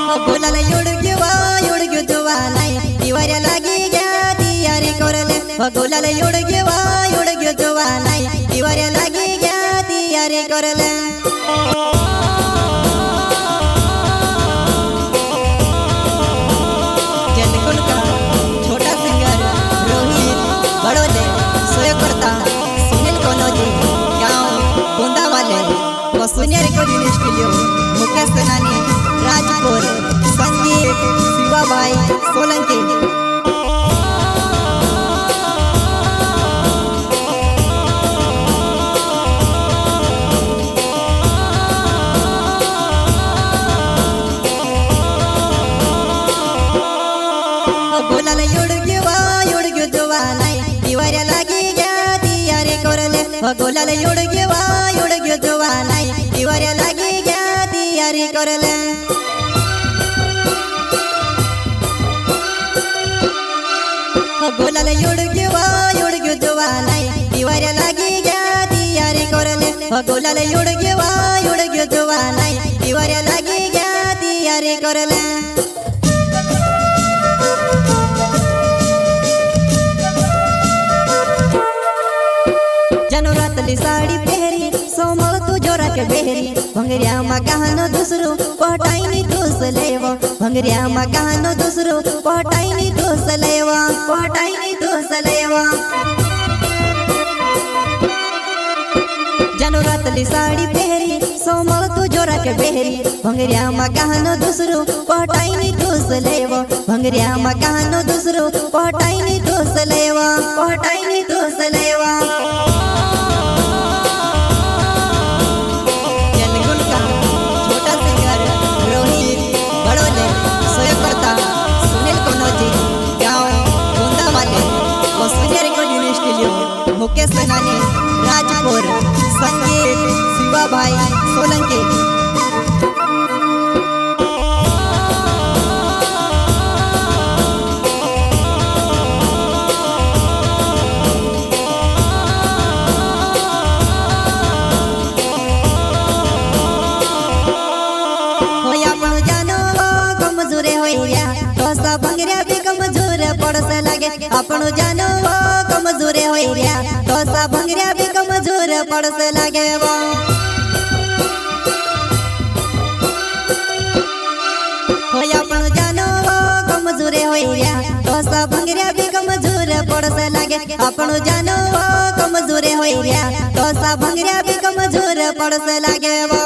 बोलाल योडग्यो जोवा नाही दिवाऱ्या लागी घ्या तयारी करले बोलाल योडग्यो जोवा नाही दिवाऱ्या लागी घ्या तयारी करले जलकुल का छोटा सिंगर रोहित बड़ोले सोयकर्ता सुनील कनौजी गांव गोंदा वाले वसुनिया रिकॉर्डिंग स्टूडियो मुकेश सेनानी राजपुर संगीत शिवाबाई सोलंकी बोलाल योडग्यो जोवा नाही दिवाऱ्या लागी घ्या तयारी करले बोलाल योडग्यो जोवा नाही दिवाऱ्या लागी घ्या तयारी करले बोलाल योडग्यो जोवा नाही दिवाऱ्या लागी घ्या तयारी करले बोलाल योडग्यो जोवा नाही दिवाऱ्या लागी घ्या तयारी करले जनो रातली साड़ी पहरी सोमल तू जोरा के बेहरी भंगरिया मा गहनो दूसरो पटाईनी दोस लेवा भंगरिया मा गहनो दूसरो पटाईनी दोस लेवा जनो रातली साड़ी पहरी सोमल तू जोरा के बेहरी भंगरिया मा गहनो दूसरो पटाईनी दोस लेवा भंगरिया मा गहनो दूसरो पटाईनी दोस लेवा मुकेश सेनानी राजपुर संगीत शिवाबाई सोलंकी कमजोरे होइया तो भंगरिया भी कमजोर पड़स लगे अपन जानो कमजोरे होइया तो भंगरिया भी कमजोर पड़स लगे वो अपन जानो कमजोरे होइया तो भंगरिया भी कमजोर पड़स लगे अपन जानो कमजोरे होइया तो भंगरिया भी कमजोर पड़स लगे वो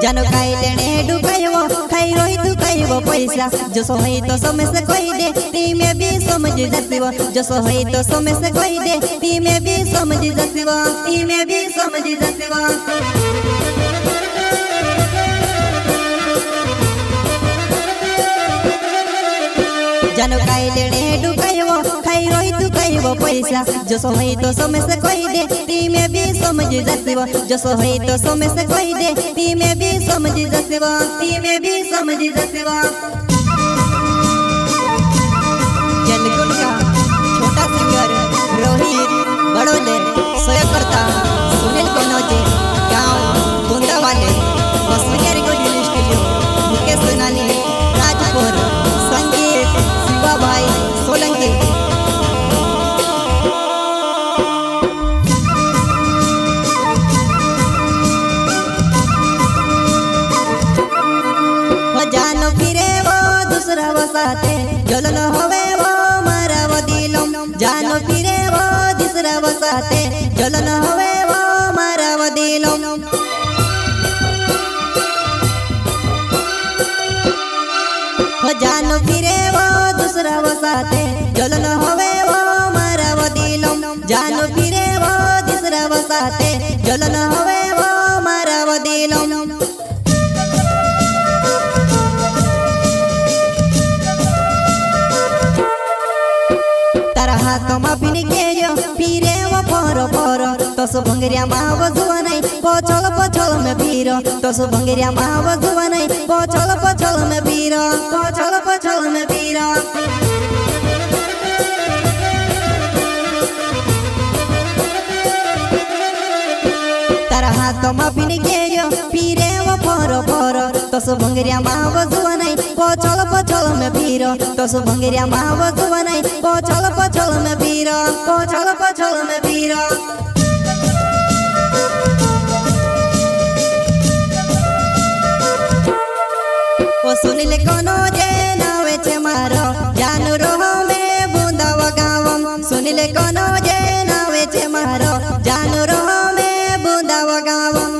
जानो खाई लेने डुकाइवो खाई रोई तू खाइवो पैसा जो सोई तो समय से कोई दे ती में भी समझ जसिवो जो सोई तो समय से कोई दे ती में भी समझ जसिवो जानो खाई लेने डुकाइवो खाई रोई तू खाइवो पैसा जो सोई तो समय से कोई दे ती में भी समझ जसिवो जो सोई तो समय से कोई दे ती में भी समझ जसिवो जलकुल का छोटा सिंगर रोहित बड़ोले सोयकर्ता सुनील कनौजी गांव गोंदा वाले वसुनिया रिकॉर्डिंग स्टूडियो मुकेश सेनानी राजपुर संगीत शिवाबाई सोलंकी जानो फिरे वो दूसरा वसाते जलन होवे वो मारा वो दिलों जानो फिरे वो दूसरा वसाते जलन होवे वो मारा वो दिलों जानो फिरे वो दूसरा वसाते जलन होवे वो मारा वो दिलों जानो फिरे वो दूसरा वसाते जलन होवे वो मारा वो दिलों हाथ में पिन के जो फिरे वो पोरो तो सो भंगरिया माव जुआ नहीं पछल में पीरो तो सो भंगरिया माव जुआ नहीं पछल में पीरो तारा हाथ में पीने गेरियो पीरे वो फोरो फोरो तो सो भंगरिया माव जुआ नहीं पोचल में पीरो तो सो भंगरिया माव जुआ नहीं पोचल में पीरो पोचल में पीरो ओ सुनिले कोनो जे नावे छे मारो जानू रोह में बूंदा वगावम सुनिले कोनो जे नावे छे मारो जानू रोह में बूंदा वगावम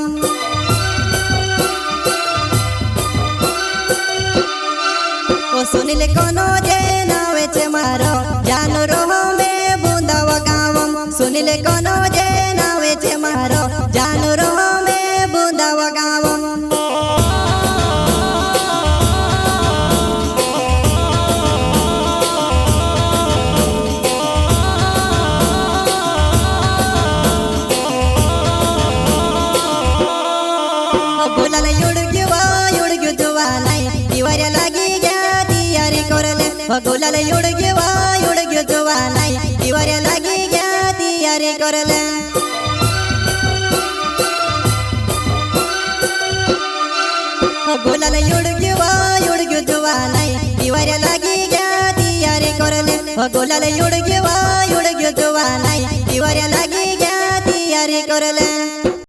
ओ सुनिले कोनो जे नावे छे मारो जानू रोह में बूंदा वगावम सुनिले कोनो जे नावे छे मारो जानू रोह में बूंदा वगावम गुलाल युडग्यो जुवालाई तिवार्या लागी ग्या तियारी करले गुलाल युडग्यो जुवालाई तिवार्या लागी ग्या तियारी करले गुलाल युडग्यो जुवालाई तिवार्या लागी ग्या तियारी करले गुलाल युडग्यो जुवालाई तिवार्या लागी ग्या तियारी करले